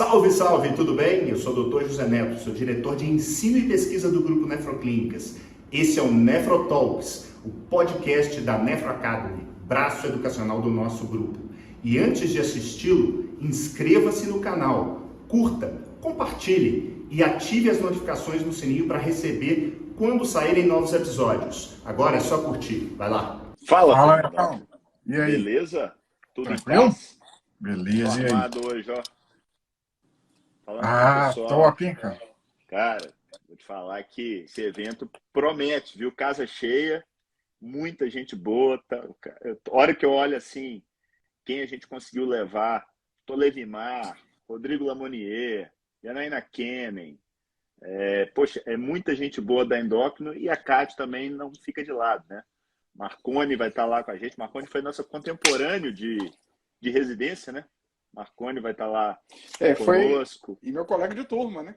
Salve, salve, tudo bem? Eu sou o Dr. José Neto, sou diretor de ensino e pesquisa do Grupo Nefroclínicas. Esse é o Nefrotalks, o podcast da Nefro Academy, braço educacional do nosso grupo. E antes de assisti-lo, inscreva-se no canal, curta, compartilhe e ative as notificações no sininho para receber quando saírem novos episódios. Agora é só curtir, vai lá! Fala, Fala, Fernandão. então. E aí? Beleza? Tudo em Tranquilo? paz? Tô Beleza, e aí? armado hoje, ó. Falando com o pessoal. Top, hein, cara? Cara, vou te falar que esse evento promete, viu? Casa cheia, muita gente boa. Tá? A hora que eu olho assim, quem a gente conseguiu levar, Tolevimar, Rodrigo Lamonier, Janaína Kemen, poxa, é muita gente boa da endócrino e a Cátia também não fica de lado, né? Marconi vai estar lá com a gente. Marconi foi nosso contemporâneo de residência, né? Marconi vai estar lá conosco. E meu colega de turma, né?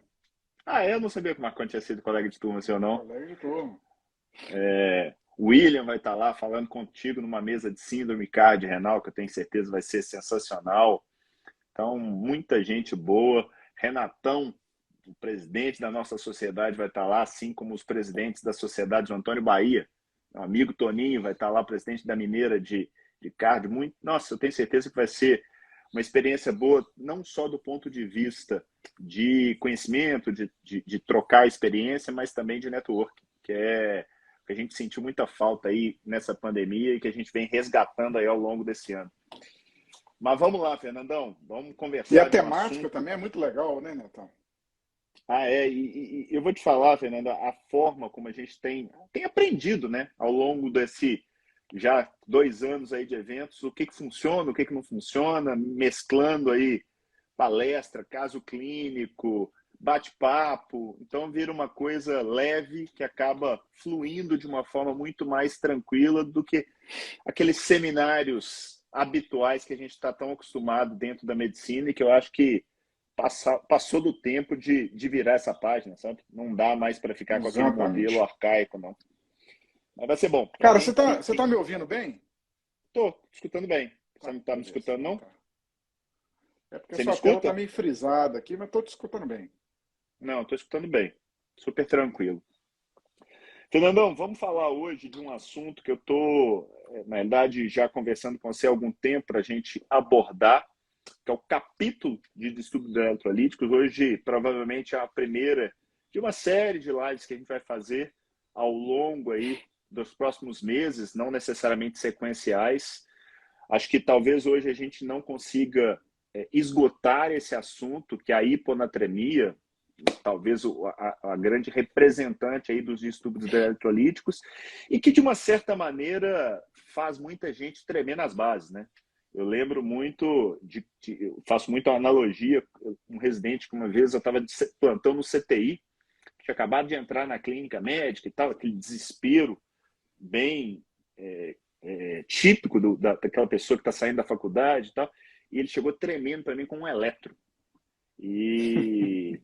Eu não sabia que o Marconi tinha sido colega de turma seu, não. Colega de turma. O William vai estar lá falando contigo numa mesa de síndrome cardiorrenal, que eu tenho certeza vai ser sensacional. Então, muita gente boa. Renatão, o presidente da nossa sociedade, vai estar lá, assim como os presidentes da sociedade de Antônio Bahia. Meu amigo Toninho vai estar lá, presidente da Mineira de cardio. Nossa, eu tenho certeza que vai ser uma experiência boa, não só do ponto de vista de conhecimento, de trocar experiência, mas também de network, que é o que a gente sentiu muita falta aí nessa pandemia e que a gente vem resgatando aí ao longo desse ano. Mas vamos lá, Fernandão, vamos conversar. E a temática também é muito legal, né, Netão? E eu vou te falar, Fernanda, a forma como a gente tem aprendido, né, ao longo desse já 2 anos aí de eventos, o que funciona, o que não funciona, mesclando aí palestra, caso clínico, bate-papo. Então vira uma coisa leve que acaba fluindo de uma forma muito mais tranquila do que aqueles seminários habituais que a gente está tão acostumado dentro da medicina e que eu acho que passou do tempo de virar essa página, sabe? Não dá mais para ficar com aquele modelo arcaico, não. Mas vai ser bom. Cara, você tá me ouvindo bem? Tô escutando bem. Você não tá me escutando, não? É porque a sua tela tá meio frisada aqui, mas tô te escutando bem. Não, tô escutando bem. Super tranquilo. Fernandão, vamos falar hoje de um assunto que eu tô, na verdade, já conversando com você há algum tempo para a gente abordar, que é o capítulo de distúrbios eletrolíticos. Hoje, provavelmente, é a primeira de uma série de lives que a gente vai fazer ao longo aí dos próximos meses, não necessariamente sequenciais. Acho que talvez hoje a gente não consiga esgotar esse assunto, que é a hiponatremia, talvez a grande representante aí dos distúrbios eletrolíticos, e que, de uma certa maneira, faz muita gente tremer nas bases, né? Eu lembro muito, eu faço muita analogia, um residente que uma vez eu estava de plantão no CTI, que tinha acabado de entrar na clínica médica e tal, aquele desespero bem típico daquela pessoa que está saindo da faculdade e tal, e ele chegou tremendo para mim com um eletro. E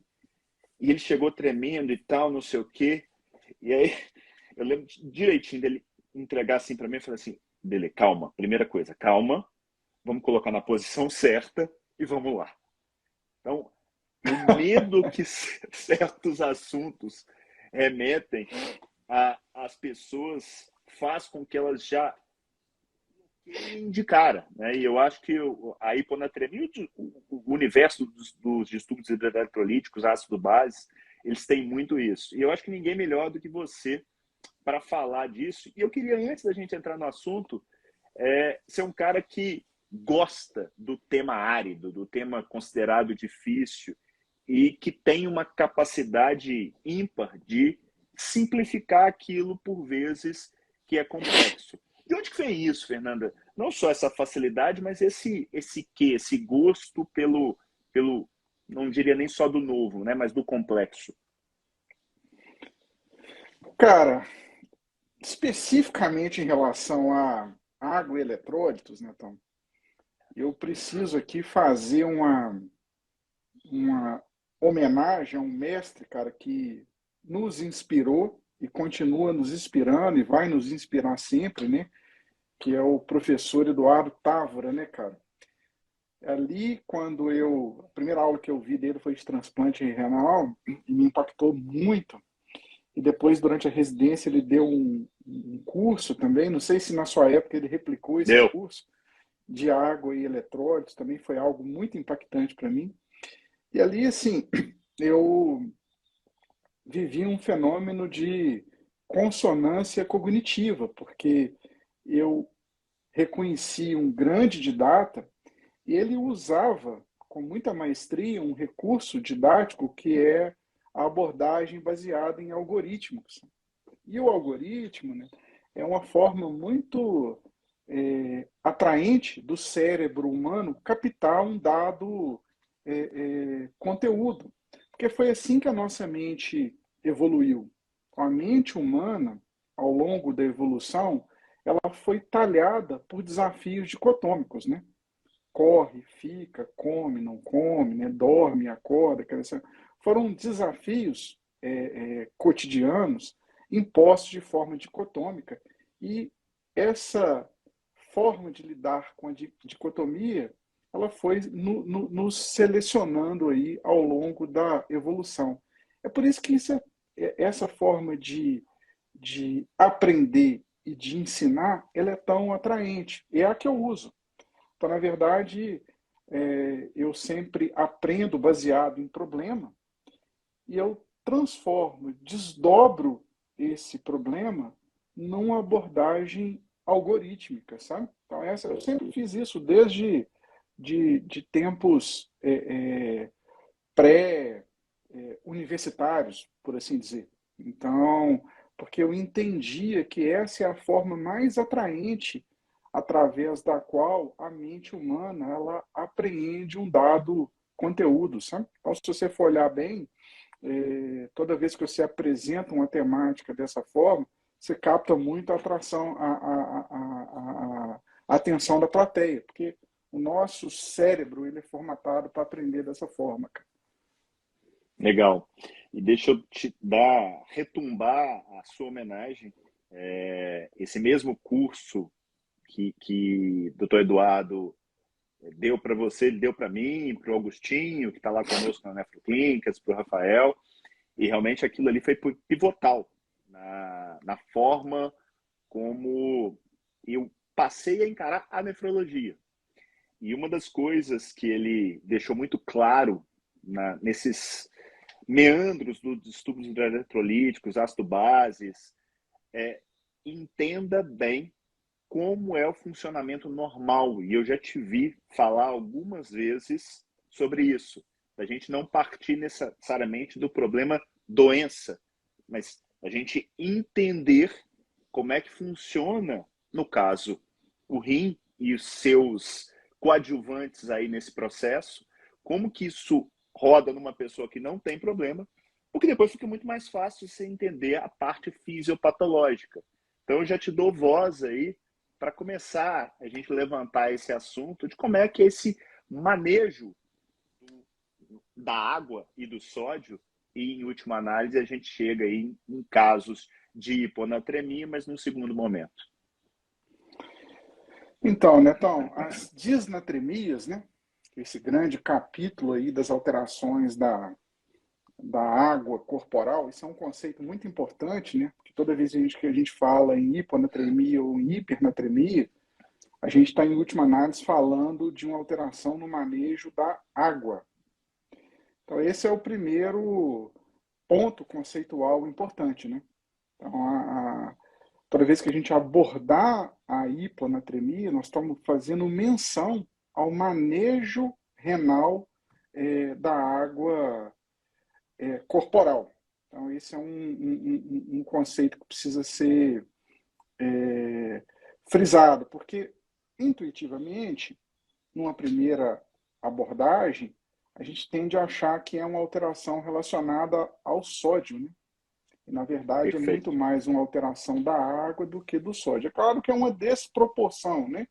ele chegou tremendo e tal, não sei o quê. E aí eu lembro direitinho dele entregar assim para mim e falar assim: Dele, calma, primeira coisa, calma, vamos colocar na posição certa e vamos lá. Então, o medo que certos assuntos remetem às pessoas faz com que elas já de cara, né? E eu acho que a hiponatremia, o universo dos distúrbios eletrolíticos, ácido base, eles têm muito isso. E eu acho que ninguém melhor do que você para falar disso. E eu queria, antes da gente entrar no assunto, ser um cara que gosta do tema árido, do tema considerado difícil e que tem uma capacidade ímpar de simplificar aquilo por vezes que é complexo. De onde que vem isso, Fernanda? Não só essa facilidade, mas esse gosto pelo, não diria nem só do novo, né, mas do complexo. Cara, especificamente em relação a agroeletrólitos, né, Tom? Eu preciso aqui fazer uma homenagem a um mestre, cara, que nos inspirou e continua nos inspirando e vai nos inspirar sempre, né? Que é o professor Eduardo Távora, né, cara? Ali, a primeira aula que eu vi dele foi de transplante renal e me impactou muito. E depois, durante a residência, ele deu um curso também, não sei se na sua época ele replicou esse Deu. curso, de água e eletrólitos, também foi algo muito impactante para mim. E ali, assim, eu vivi um fenômeno de consonância cognitiva, porque eu reconheci um grande didata e ele usava com muita maestria um recurso didático que é a abordagem baseada em algoritmos. E o algoritmo, né, é uma forma muito atraente do cérebro humano captar um dado conteúdo. Porque foi assim que a nossa mente evoluiu. A mente humana, ao longo da evolução, ela foi talhada por desafios dicotômicos, né? Corre, fica, come, não come, né? Dorme, acorda. Foram desafios cotidianos impostos de forma dicotômica. E essa forma de lidar com a dicotomia, ela foi nos selecionando aí ao longo da evolução. É por isso que essa forma de aprender e de ensinar, ela é tão atraente. É a que eu uso. Então, na verdade, eu sempre aprendo baseado em problema e eu transformo, desdobro esse problema numa abordagem algorítmica, sabe? Então, eu sempre fiz isso desde de tempos pré-universitários, por assim dizer. Então, porque eu entendia que essa é a forma mais atraente através da qual a mente humana ela apreende um dado conteúdo, sabe? Então, se você for olhar bem, toda vez que você apresenta uma temática dessa forma, você capta muito a atração, a atenção da plateia, porque o nosso cérebro ele é formatado para aprender dessa forma, cara. Legal. E deixa eu te dar, retumbar a sua homenagem. Esse mesmo curso que o Dr. Eduardo deu para você, ele deu para mim, para o Augustinho, que está lá conosco na Nefroclínicas, para o Rafael, e realmente aquilo ali foi pivotal na forma como eu passei a encarar a nefrologia. E uma das coisas que ele deixou muito claro nesses meandros dos distúrbios hidroeletrolíticos, ácido-bases, entenda bem como é o funcionamento normal. E eu já te vi falar algumas vezes sobre isso. A gente não partir necessariamente do problema doença, mas a gente entender como é que funciona, no caso, o rim e os seus coadjuvantes aí nesse processo, como que isso roda numa pessoa que não tem problema, porque depois fica muito mais fácil você entender a parte fisiopatológica. Então eu já te dou voz aí para começar a gente levantar esse assunto de como é que esse manejo da água e do sódio, e em última análise a gente chega aí em casos de hiponatremia, mas num segundo momento. Então, Netão, as disnatremias, né? Esse grande capítulo aí das alterações da água corporal, isso é um conceito muito importante, né? Porque toda vez que a gente fala em hiponatremia ou em hipernatremia, a gente está, em última análise, falando de uma alteração no manejo da água. Então, esse é o primeiro ponto conceitual importante, né? Então, toda vez que a gente abordar a hiponatremia, nós estamos fazendo menção ao manejo renal da água corporal. Então, esse é um conceito que precisa ser frisado, porque intuitivamente, numa primeira abordagem, a gente tende a achar que é uma alteração relacionada ao sódio, né? E, na verdade, é muito Perfeito. mais uma alteração da água do que do sódio. É claro que é uma desproporção, né,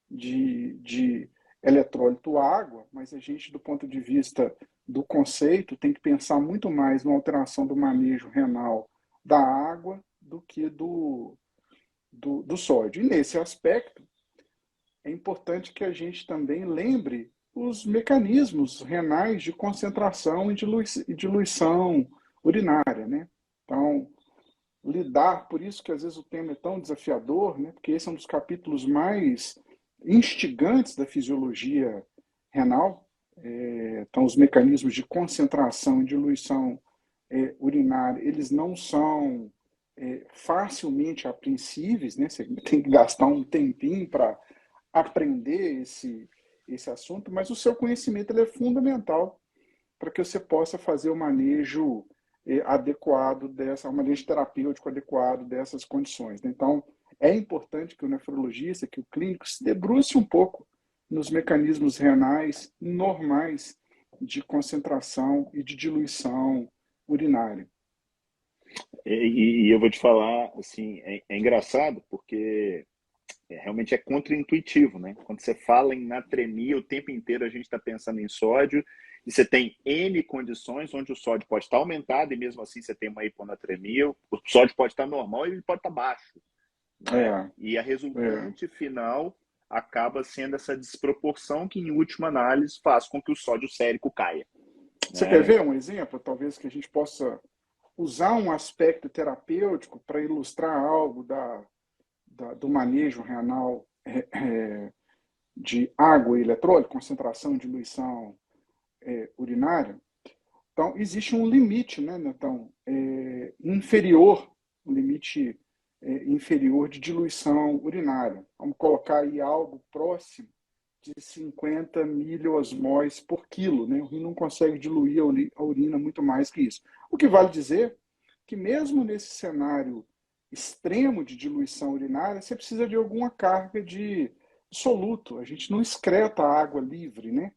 de eletrólito água, mas a gente, do ponto de vista do conceito, tem que pensar muito mais na alteração do manejo renal da água do que do sódio. E nesse aspecto, é importante que a gente também lembre os mecanismos renais de concentração e diluição urinária, né? Então, lidar, por isso que às vezes o tema é tão desafiador, né? Porque esse é um dos capítulos mais instigantes da fisiologia renal. Então, os mecanismos de concentração e diluição urinária, eles não são facilmente apreensíveis, né? Você tem que gastar um tempinho para aprender esse assunto, mas o seu conhecimento ele é fundamental para que você possa fazer o manejo adequado o manejo terapêutico adequado dessas condições, né? Então, é importante que o nefrologista, que o clínico se debruce um pouco nos mecanismos renais normais de concentração e de diluição urinária. E eu vou te falar, assim, é engraçado porque realmente é contraintuitivo, né? Quando você fala em natremia, o tempo inteiro a gente está pensando em sódio, e você tem N condições onde o sódio pode estar aumentado e mesmo assim você tem uma hiponatremia, o sódio pode estar normal e ele pode estar baixo, né? E a resultante final acaba sendo essa desproporção que, em última análise, faz com que o sódio sérico caia. Você quer ver um exemplo, talvez, que a gente possa usar um aspecto terapêutico para ilustrar algo do manejo renal de água e eletrólito, concentração e diluição urinária? Então, existe um limite, né, então, inferior, um limite inferior de diluição urinária. Vamos colocar aí algo próximo de 50 miliosmóis por quilo, né? O rim não consegue diluir a urina muito mais que isso. O que vale dizer que mesmo nesse cenário extremo de diluição urinária, você precisa de alguma carga de soluto. A gente não excreta a água livre, né?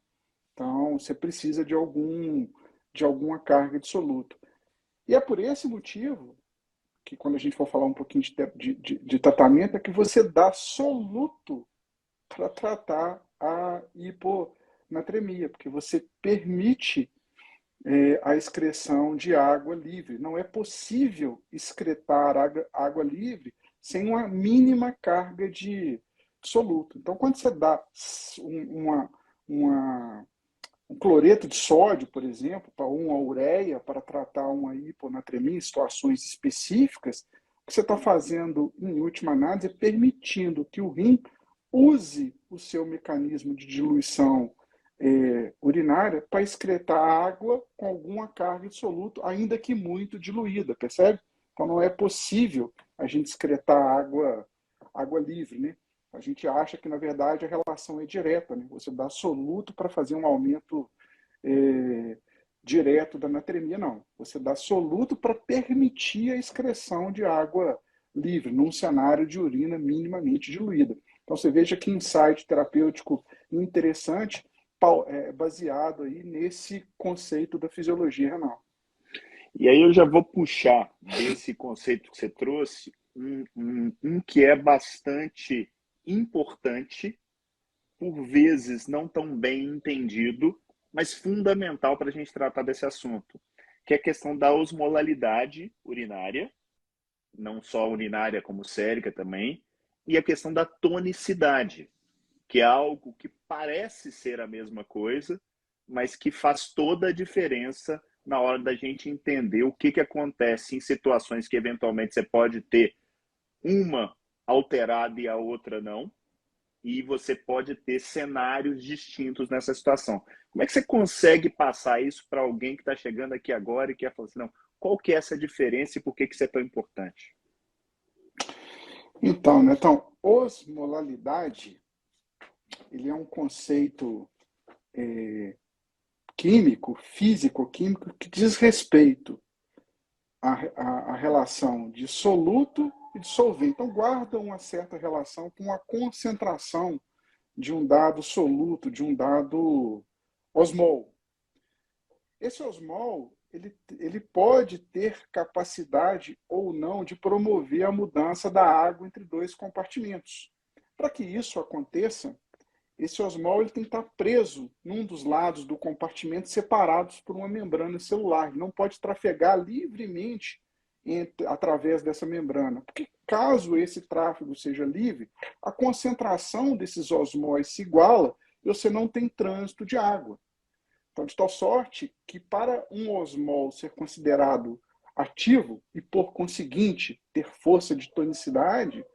Então, você precisa de alguma carga de soluto. E é por esse motivo que, quando a gente for falar um pouquinho de tratamento, é que você dá soluto para tratar a hiponatremia, porque você permite a excreção de água livre. Não é possível excretar água livre sem uma mínima carga de soluto. Então, quando você dá um cloreto de sódio, por exemplo, para uma ureia, para tratar uma hiponatremia em situações específicas, o que você está fazendo, em última análise, é permitindo que o rim use o seu mecanismo de diluição urinária para excretar água com alguma carga de soluto, ainda que muito diluída, percebe? Então não é possível a gente excretar água livre, né? A gente acha que, na verdade, a relação é direta, né? Você dá soluto para fazer um aumento direto da natremia, não. Você dá soluto para permitir a excreção de água livre, num cenário de urina minimamente diluída. Então, você veja que insight terapêutico interessante, baseado aí nesse conceito da fisiologia renal. E aí eu já vou puxar desse conceito que você trouxe um que é bastante importante, por vezes não tão bem entendido, mas fundamental para a gente tratar desse assunto, que é a questão da osmolalidade urinária, não só urinária como sérica também, e a questão da tonicidade, que é algo que parece ser a mesma coisa, mas que faz toda a diferença na hora da gente entender o que acontece em situações que eventualmente você pode ter uma alterada e a outra não, e você pode ter cenários distintos nessa situação. Como é que você consegue passar isso para alguém que está chegando aqui agora e quer falar assim, não, qual que é essa diferença e por que isso é tão importante? Então, osmolalidade, ele é um conceito químico, físico-químico, que diz respeito à relação de soluto e de solvente. Então, guarda uma certa relação com a concentração de um dado soluto, de um dado osmol. Esse osmol, ele pode ter capacidade ou não de promover a mudança da água entre dois compartimentos. Para que isso aconteça, esse osmol ele tem que estar preso num dos lados do compartimento, separados por uma membrana celular. Ele não pode trafegar livremente através dessa membrana. Porque caso esse tráfego seja livre, a concentração desses osmóis se iguala e você não tem trânsito de água. Então, de tal sorte que para um osmol ser considerado ativo e, por conseguinte, ter força de tonicidade,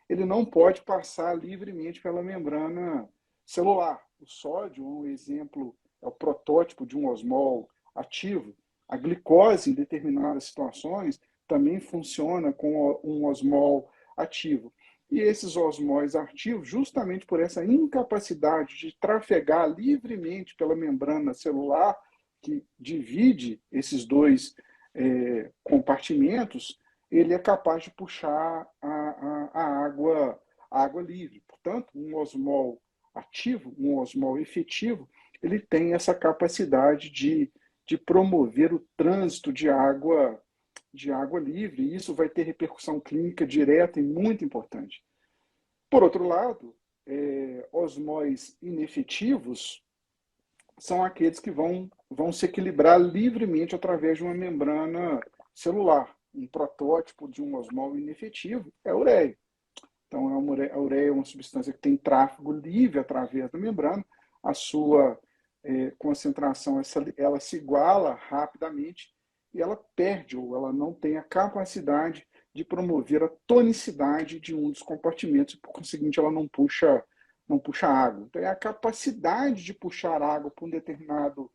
ele não pode passar livremente pela membrana celular. O sódio, um exemplo, é o protótipo de um osmol ativo. A glicose, em determinadas situações, também funciona com um osmol ativo. E esses osmóis ativos, justamente por essa incapacidade de trafegar livremente pela membrana celular, que divide esses dois compartimentos, ele é capaz de puxar a água livre. Portanto, um osmol ativo, um osmol efetivo, ele tem essa capacidade de promover o trânsito de água livre, e isso vai ter repercussão clínica direta e muito importante. Por outro lado, osmóis inefetivos são aqueles que vão se equilibrar livremente através de uma membrana celular. Um protótipo de um osmol inefetivo é a ureia. Então, a ureia é uma substância que tem tráfego livre através da membrana, a sua concentração ela se iguala rapidamente e ela perde ou ela não tem a capacidade de promover a tonicidade de um dos compartimentos e, por conseguinte, ela não puxa água. Então, é a capacidade de puxar água para um determinado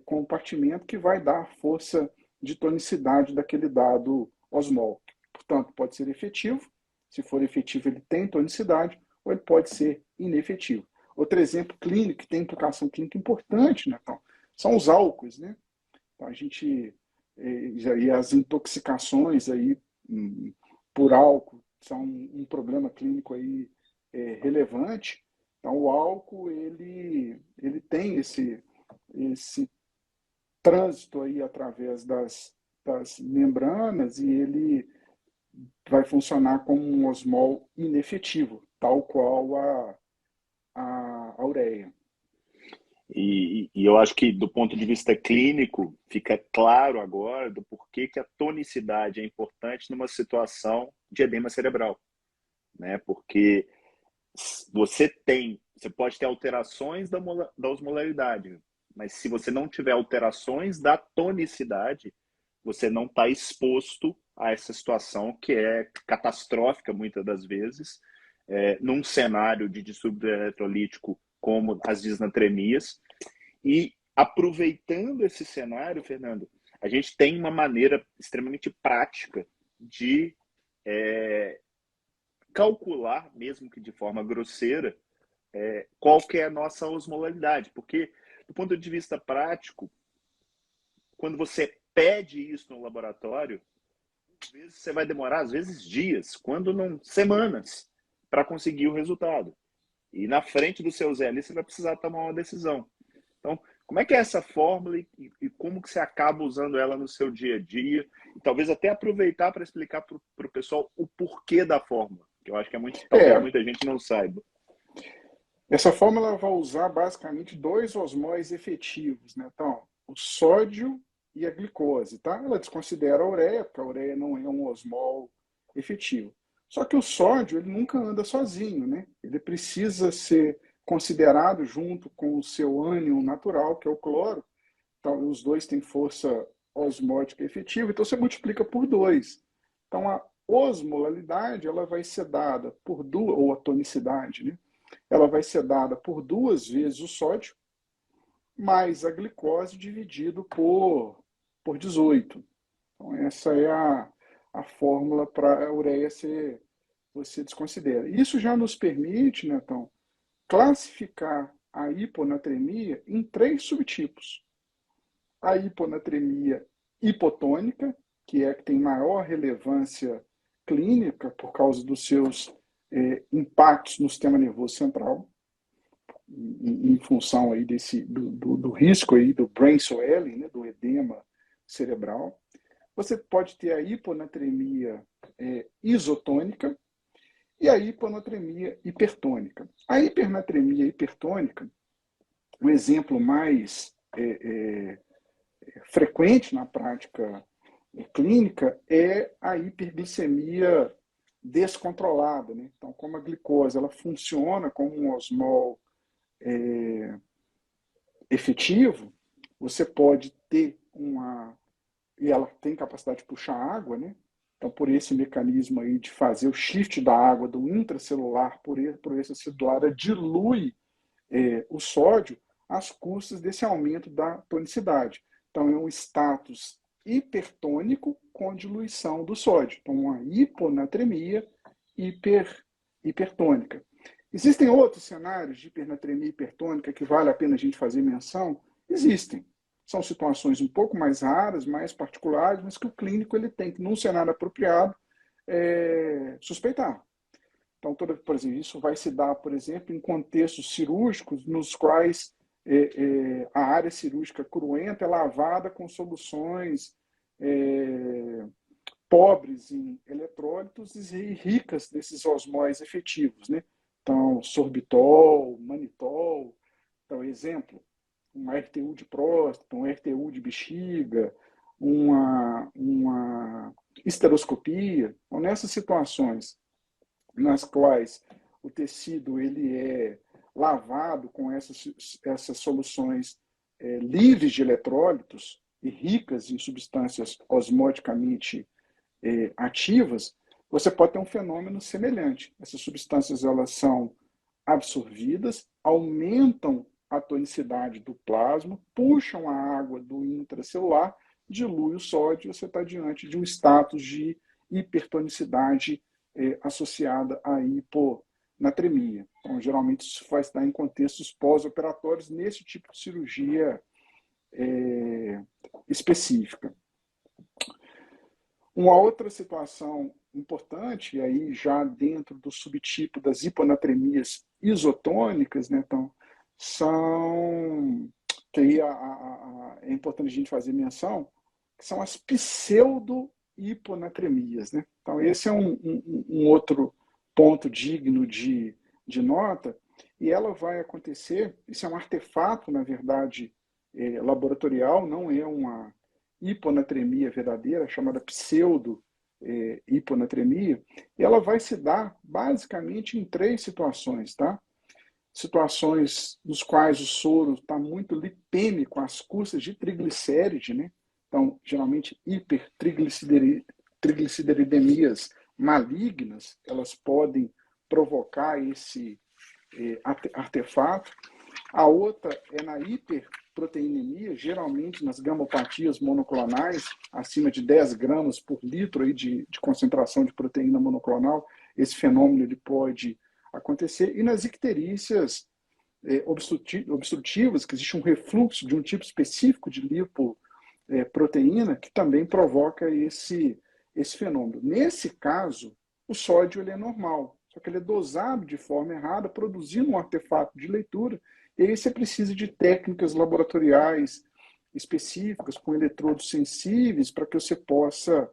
compartimento que vai dar a força de tonicidade daquele dado osmol. Portanto, pode ser efetivo. Se for efetivo, ele tem tonicidade, ou ele pode ser inefetivo. Outro exemplo clínico, que tem implicação clínica importante, né, então, são os álcools, né? Então, a gente, e as intoxicações aí, por álcool são um problema clínico aí, relevante. Então, o álcool ele tem esse trânsito aí através das membranas e ele vai funcionar como um osmol inefetivo, tal qual a ureia. E eu acho que, do ponto de vista clínico, fica claro agora do porquê que a tonicidade é importante numa situação de edema cerebral, né? Porque você pode ter alterações da osmolaridade, mas se você não tiver alterações da tonicidade, você não está exposto a essa situação que é catastrófica muitas das vezes, num cenário de distúrbio eletrolítico como as disnatremias. E aproveitando esse cenário, Fernando, a gente tem uma maneira extremamente prática de calcular, mesmo que de forma grosseira, qual que é a nossa osmolaridade. Porque, do ponto de vista prático, quando você pede isso no laboratório, às vezes você vai demorar, às vezes dias, quando não semanas, para conseguir o resultado. E na frente do seu Zé ali, você vai precisar tomar uma decisão. Então, como é que é essa fórmula e como que você acaba usando ela no seu dia a dia? E talvez até aproveitar para explicar para o pessoal o porquê da fórmula, que eu acho que talvez muita gente não saiba. Essa fórmula vai usar basicamente dois osmóis efetivos, né? Então, o sódio e a glicose, tá? Ela desconsidera a ureia, porque a ureia não é um osmol efetivo. Só que o sódio, ele nunca anda sozinho, né? Ele precisa ser considerado junto com o seu ânion natural, que é o cloro. Então, os dois têm força osmótica efetiva, então você multiplica por 2. Então, a osmolaridade, ela vai ser dada por duas, ou a tonicidade, né? Ela vai ser dada por 2 vezes o sódio, mais a glicose dividido por 18. Então, essa é a fórmula para a ureia você desconsidera. Isso já nos permite, né, então, classificar a hiponatremia em 3 subtipos. A hiponatremia hipotônica, que é a que tem maior relevância clínica por causa dos seus impactos no sistema nervoso central, em função aí do risco aí do brain swelling, né, do edema cerebral. Você pode ter a hiponatremia isotônica e a hiponatremia hipertônica. A hipernatremia hipertônica, o exemplo mais frequente na prática clínica é a hiperglicemia descontrolada, né? Então, como a glicose ela funciona como um osmol efetivo, você pode ter uma... E ela tem capacidade de puxar água, né? Então, por esse mecanismo aí de fazer o shift da água do intracelular por extracelular, ela dilui o sódio às custas desse aumento da tonicidade. Então, é um status hipertônico com diluição do sódio. Então, uma hiponatremia hipertônica. Existem outros cenários de hipernatremia hipertônica que vale a pena a gente fazer menção? Existem. São situações um pouco mais raras, mais particulares, mas que o clínico ele tem que, num cenário apropriado, suspeitar. Então, por exemplo, isso vai se dar, por exemplo, em contextos cirúrgicos nos quais a área cirúrgica cruenta é lavada com soluções pobres em eletrólitos e ricas nesses osmóis efetivos, né? Então, sorbitol, manitol, então, exemplo, um RTU de próstata, um RTU de bexiga, uma esteroscopia. Então, nessas situações nas quais o tecido ele é lavado com essas soluções livres de eletrólitos e ricas em substâncias osmoticamente ativas, você pode ter um fenômeno semelhante. Essas substâncias elas são absorvidas, aumentam a tonicidade do plasma, puxam a água do intracelular, dilui o sódio, você está diante de um status de hipertonicidade associada à hiponatremia. Então, geralmente, isso vai estar em contextos pós-operatórios nesse tipo de cirurgia específica. Uma outra situação importante, e aí já dentro do subtipo das hiponatremias isotônicas, né, então, são, que aí é importante a gente fazer menção, que são as pseudo-hiponatremias. Né? Então, esse é um outro ponto digno de nota, e ela vai acontecer, isso é um artefato, na verdade, laboratorial, não é uma hiponatremia verdadeira, chamada pseudo-hiponatremia, e ela vai se dar basicamente em 3 situações, tá? Situações nos quais o soro está muito lipêmico às custas de triglicéride, né? Então, geralmente, hipertrigliceridemias malignas, elas podem provocar esse artefato. A outra é na hiperproteinemia, geralmente nas gamopatias monoclonais, acima de 10 gramas por litro aí de concentração de proteína monoclonal, esse fenômeno ele pode acontecer. E nas icterícias obstrutivas, que existe um refluxo de um tipo específico de lipoproteína, que também provoca esse fenômeno. Nesse caso, o sódio ele é normal, só que ele é dosado de forma errada, produzindo um artefato de leitura, e aí você precisa de técnicas laboratoriais específicas, com eletrodos sensíveis, para que você possa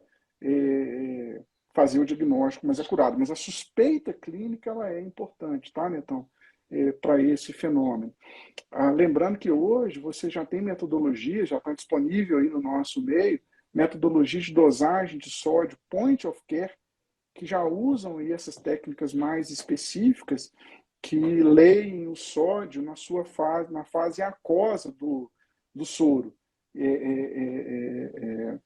fazer o diagnóstico mais acurado. Mas a suspeita clínica ela é importante, tá, Netão? Para esse fenômeno. Lembrando que hoje você já tem metodologia, já está disponível aí no nosso meio, metodologia de dosagem de sódio, point of care, que já usam aí essas técnicas mais específicas que leem o sódio na fase aquosa do soro,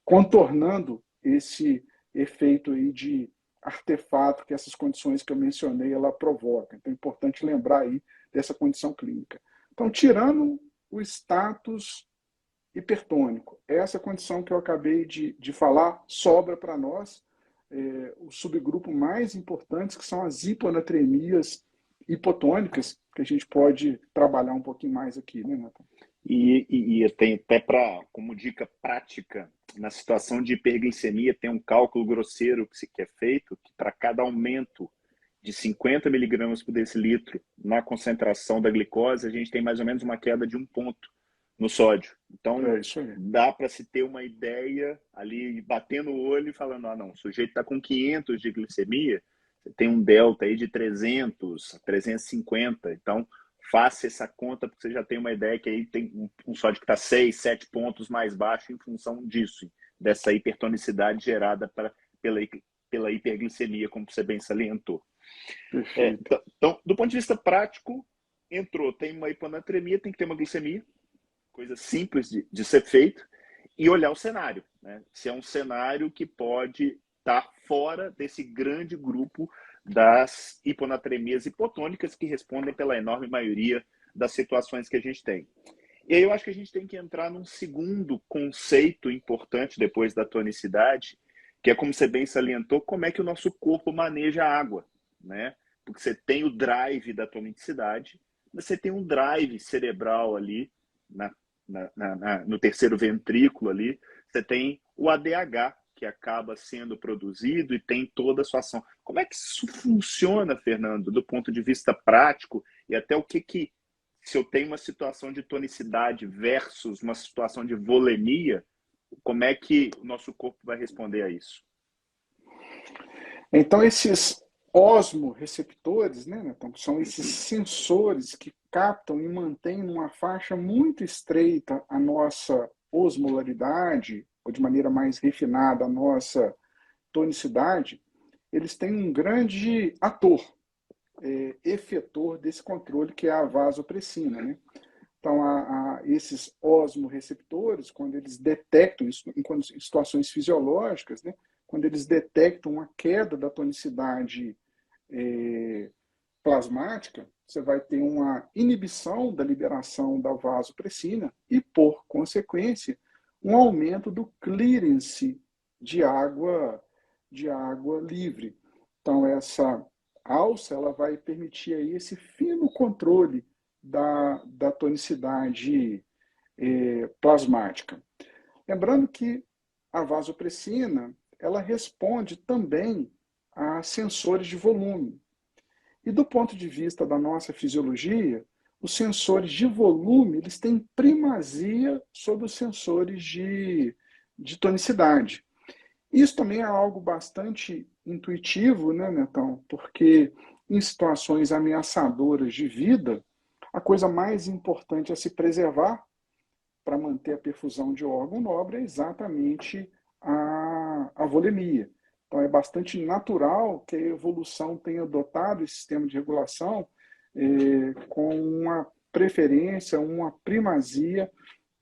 contornando esse efeito aí de artefato que essas condições que eu mencionei ela provoca. Então é importante lembrar aí dessa condição clínica. Então, tirando o status hipertônico, essa condição que eu acabei de falar sobra para nós o subgrupo mais importante, que são as hiponatremias hipotônicas, que a gente pode trabalhar um pouquinho mais aqui, né, Nathan? E tem até como dica prática, na situação de hiperglicemia, tem um cálculo grosseiro que é feito, que para cada aumento de 50 miligramas por decilitro na concentração da glicose, a gente tem mais ou menos uma queda de 1 ponto no sódio. Então, dá para se ter uma ideia ali, batendo o olho e falando, não, o sujeito está com 500 de glicemia, você tem um delta aí de 300, 350, então faça essa conta, porque você já tem uma ideia que aí tem um sódio que está 6, 7 pontos mais baixo em função disso, dessa hipertonicidade gerada pela hiperglicemia, como você bem salientou. Então, do ponto de vista prático, tem uma hiponatremia, tem que ter uma glicemia, coisa simples de ser feito, e olhar o cenário, né? Se é um cenário que pode estar fora desse grande grupo das hiponatremias hipotônicas que respondem pela enorme maioria das situações que a gente tem. E aí eu acho que a gente tem que entrar num segundo conceito importante depois da tonicidade, que é, como você bem salientou, como é que o nosso corpo maneja a água, né? Porque você tem o drive da tonicidade, você tem um drive cerebral ali no terceiro ventrículo ali, você tem o ADH, que acaba sendo produzido e tem toda a sua ação. Como é que isso funciona, Fernando, do ponto de vista prático e até o que se eu tenho uma situação de tonicidade versus uma situação de volemia, como é que o nosso corpo vai responder a isso? Então, esses osmoreceptores, né, Netão, são esses sensores que captam e mantêm numa faixa muito estreita a nossa osmolaridade, ou de maneira mais refinada, a nossa tonicidade. Eles têm um grande ator, efetor desse controle, que é a vasopressina, né? Então, esses osmoreceptores, quando eles detectam isso em situações fisiológicas, né, quando eles detectam uma queda da tonicidade plasmática, você vai ter uma inibição da liberação da vasopressina e, por consequência, um aumento do clearance de água livre. Então, essa alça ela vai permitir aí esse fino controle da tonicidade plasmática. Lembrando que a vasopressina ela responde também a sensores de volume. E do ponto de vista da nossa fisiologia, os sensores de volume eles têm primazia sobre os sensores de tonicidade. Isso também é algo bastante intuitivo, né, Netão? Porque em situações ameaçadoras de vida, a coisa mais importante a se preservar para manter a perfusão de órgão nobre é exatamente a volemia. Então, é bastante natural que a evolução tenha adotado esse sistema de regulação com uma preferência, uma primazia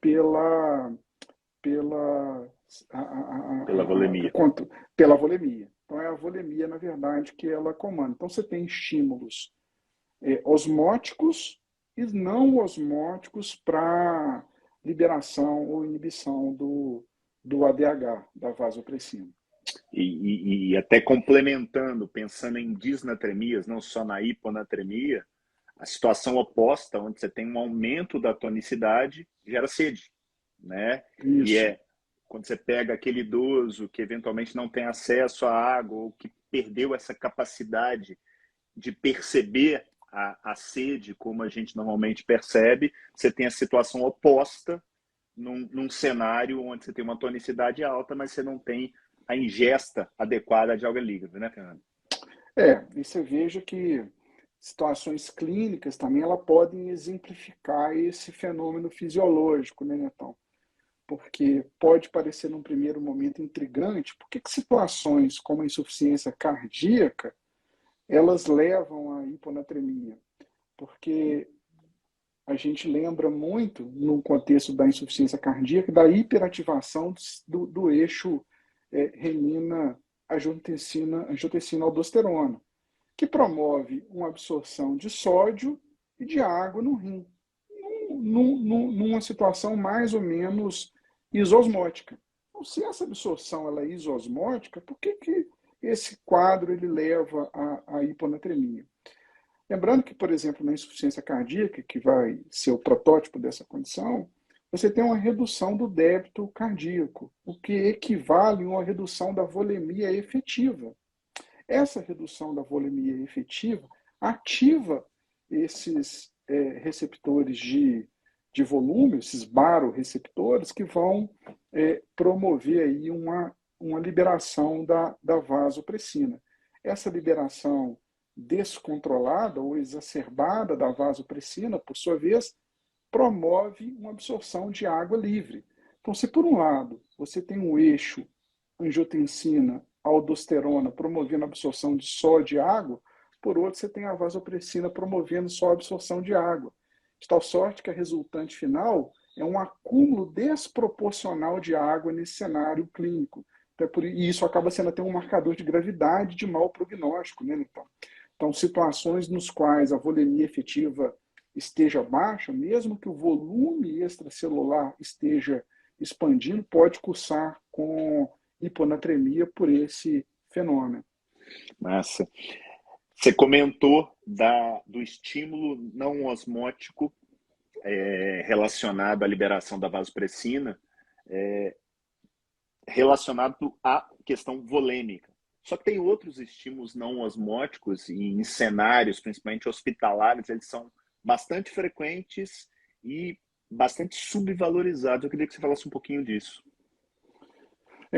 pela volemia. Pela volemia. Então, é a volemia, na verdade, que ela comanda. Então, você tem estímulos osmóticos e não osmóticos para liberação ou inibição do ADH, da vasopressina. E até complementando, pensando em disnatremias, não só na hiponatremia, a situação oposta, onde você tem um aumento da tonicidade, gera sede, né? Isso. E quando você pega aquele idoso que eventualmente não tem acesso à água ou que perdeu essa capacidade de perceber a sede como a gente normalmente percebe, você tem a situação oposta num cenário onde você tem uma tonicidade alta, mas você não tem a ingesta adequada de água líquida, né, Fernando? E você veja que situações clínicas também ela podem exemplificar esse fenômeno fisiológico, né, Netão? Porque pode parecer num primeiro momento intrigante, por que situações como a insuficiência cardíaca elas levam à hiponatremia? Porque a gente lembra muito, no contexto da insuficiência cardíaca, da hiperativação do eixo renina-angiotensina-aldosterona, que promove uma absorção de sódio e de água no rim, numa situação mais ou menos isosmótica. Então, se essa absorção ela é isosmótica, por que esse quadro ele leva à hiponatremia? Lembrando que, por exemplo, na insuficiência cardíaca, que vai ser o protótipo dessa condição, você tem uma redução do débito cardíaco, o que equivale a uma redução da volemia efetiva. Essa redução da volemia efetiva ativa esses receptores de volume, esses baroreceptores, que vão promover aí uma liberação da vasopressina. Essa liberação descontrolada ou exacerbada da vasopressina, por sua vez, promove uma absorção de água livre. Então, se por um lado você tem um eixo angiotensina, aldosterona promovendo a absorção de só de água, por outro você tem a vasopressina promovendo só a absorção de água. De tal sorte que a resultante final é um acúmulo desproporcional de água nesse cenário clínico. E isso acaba sendo até um marcador de gravidade de mau prognóstico, né, então, situações nos quais a volemia efetiva esteja baixa, mesmo que o volume extracelular esteja expandindo, pode cursar com hiponatremia por esse fenômeno. Massa. Você comentou do estímulo não osmótico relacionado à liberação da vasopressina, relacionado à questão volêmica. Só que tem outros estímulos não osmóticos e em cenários, principalmente hospitalares, eles são bastante frequentes e bastante subvalorizados. Eu queria que você falasse um pouquinho disso.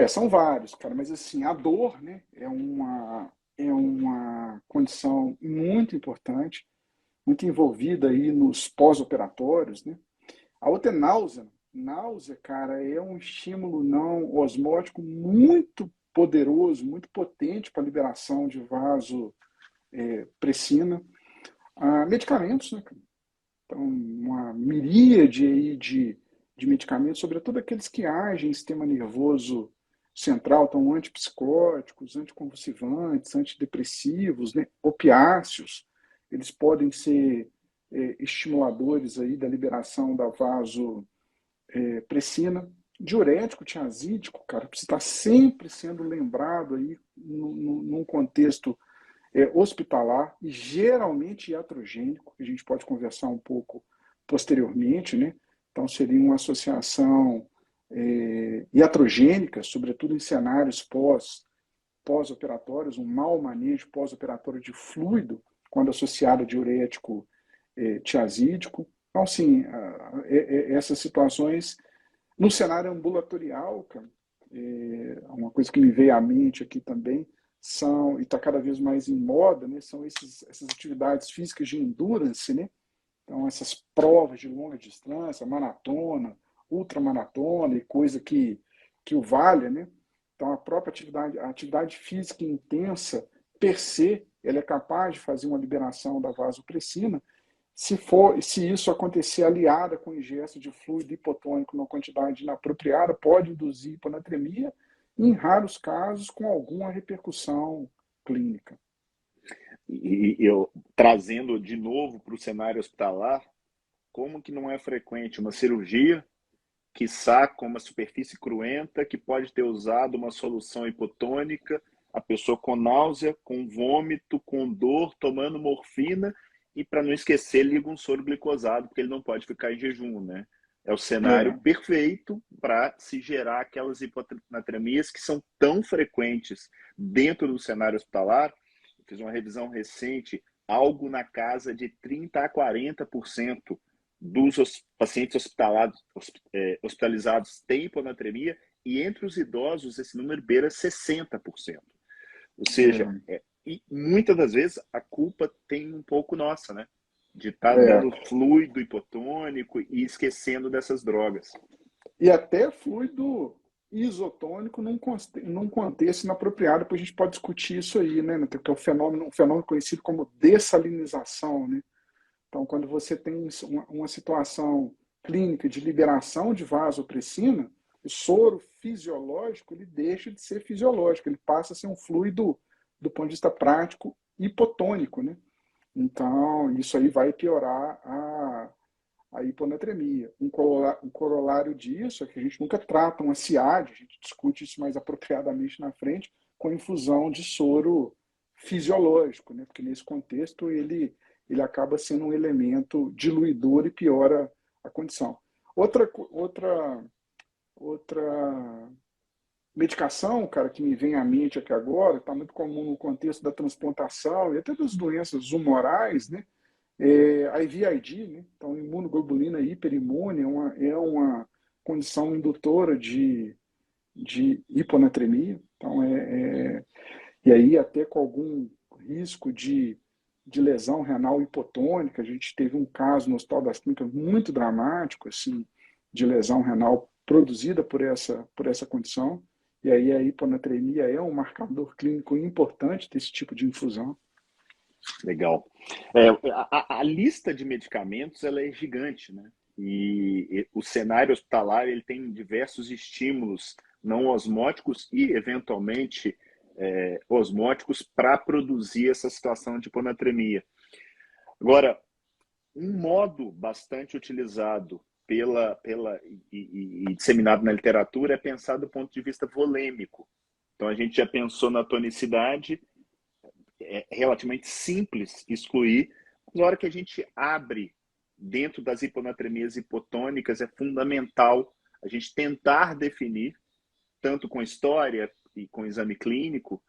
São vários, cara, mas assim, a dor, né, é uma condição muito importante, muito envolvida aí nos pós-operatórios, né? A outra é náusea. Náusea, cara, é um estímulo não osmótico muito poderoso, muito potente para a liberação de vasopressina. Medicamentos, né? Então, uma miríade aí de medicamentos, sobretudo aqueles que agem em sistema nervoso central, então antipsicóticos, anticonvulsivantes, antidepressivos, né? Opiáceos, eles podem ser estimuladores aí da liberação da vasopressina. Diurético tiazídico, cara, precisa estar sempre sendo lembrado aí num contexto hospitalar e geralmente iatrogênico, que a gente pode conversar um pouco posteriormente, né? Então seria uma associação iatrogênica, sobretudo em cenários pós-operatórios, um mau manejo pós-operatório de fluido, quando associado a diurético tiazídico. Então, sim, essas situações no cenário ambulatorial, cara, uma coisa que me veio à mente aqui também, e está cada vez mais em moda, né, são essas atividades físicas de endurance, né? Então, essas provas de longa distância, maratona, ultramaratona e coisa que o valha, né? Então, a própria atividade física intensa, per se, ela é capaz de fazer uma liberação da vasopressina, se isso acontecer aliada com ingesto de fluido hipotônico numa quantidade inapropriada, pode induzir hiponatremia, em raros casos com alguma repercussão clínica. E eu trazendo de novo para o cenário hospitalar, como que não é frequente uma cirurgia, quiçá com uma superfície cruenta, que pode ter usado uma solução hipotônica, a pessoa com náusea, com vômito, com dor, tomando morfina, e para não esquecer, liga um soro glicosado, porque ele não pode ficar em jejum, né? É o cenário perfeito para se gerar aquelas hiponatremias que são tão frequentes dentro do cenário hospitalar. Eu fiz uma revisão recente, algo na casa de 30% a 40% dos pacientes hospitalizados têm hiponatremia, e entre os idosos esse número beira 60%. Ou seja, e muitas das vezes a culpa tem um pouco nossa, né? De estar dando fluido hipotônico e esquecendo dessas drogas. E até fluido isotônico num contexto inapropriado, depois a gente pode discutir isso aí, né? Que é um fenômeno conhecido como dessalinização, né? Então, quando você tem uma situação clínica de liberação de vasopressina, o soro fisiológico ele deixa de ser fisiológico, ele passa a ser um fluido, do ponto de vista prático, hipotônico, né? Então, isso aí vai piorar a hiponatremia. Um corolário disso é que a gente nunca trata uma SIAD, a gente discute isso mais apropriadamente na frente, com infusão de soro fisiológico, né? Porque nesse contexto ele acaba sendo um elemento diluidor e piora a condição. Outra medicação, cara, que me vem à mente aqui agora, está muito comum no contexto da transplantação e até das doenças humorais, né? A IVIG, né? Então, imunoglobulina hiperimune é uma condição indutora de hiponatremia. Então, e aí até com algum risco de lesão renal hipotônica. A gente teve um caso no Hospital das Clínicas muito dramático, assim, de lesão renal produzida por essa condição. E aí a hiponatremia é um marcador clínico importante desse tipo de infusão. Legal. A lista de medicamentos ela é gigante, né? E o cenário hospitalar ele tem diversos estímulos não osmóticos e, eventualmente, osmóticos para produzir essa situação de hiponatremia. Agora, um modo bastante utilizado e disseminado na literatura é pensar do ponto de vista volêmico. Então, a gente já pensou na tonicidade, é relativamente simples excluir, mas na hora que a gente abre dentro das hiponatremias hipotônicas, é fundamental a gente tentar definir, tanto com história e com exame clínico,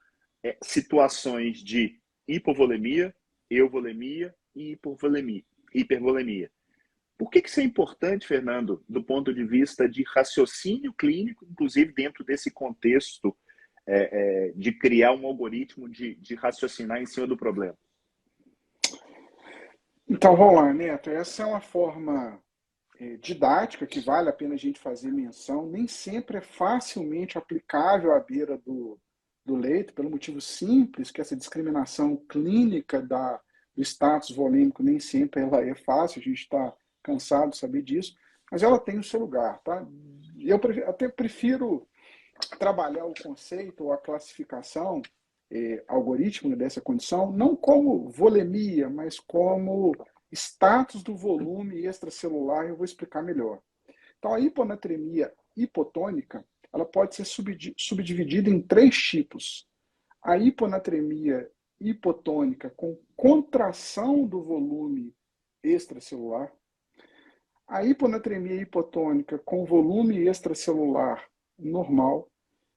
situações de hipovolemia, euvolemia e hipervolemia. Por que isso é importante, Fernando, do ponto de vista de raciocínio clínico, inclusive dentro desse contexto de criar um algoritmo de raciocinar em cima do problema? Então, vamos lá, Neto. Essa é uma forma didática que vale a pena a gente fazer menção. Nem sempre é facilmente aplicável à beira do leito, pelo motivo simples que essa discriminação clínica do status volêmico nem sempre ela é fácil, a gente está cansado de saber disso, mas ela tem o seu lugar, tá? Eu até prefiro trabalhar o conceito ou a classificação algorítmica dessa condição, não como volemia, mas como status do volume extracelular, eu vou explicar melhor. Então, a hiponatremia hipotônica, ela pode ser subdividida em 3 tipos. A hiponatremia hipotônica com contração do volume extracelular, a hiponatremia hipotônica com volume extracelular normal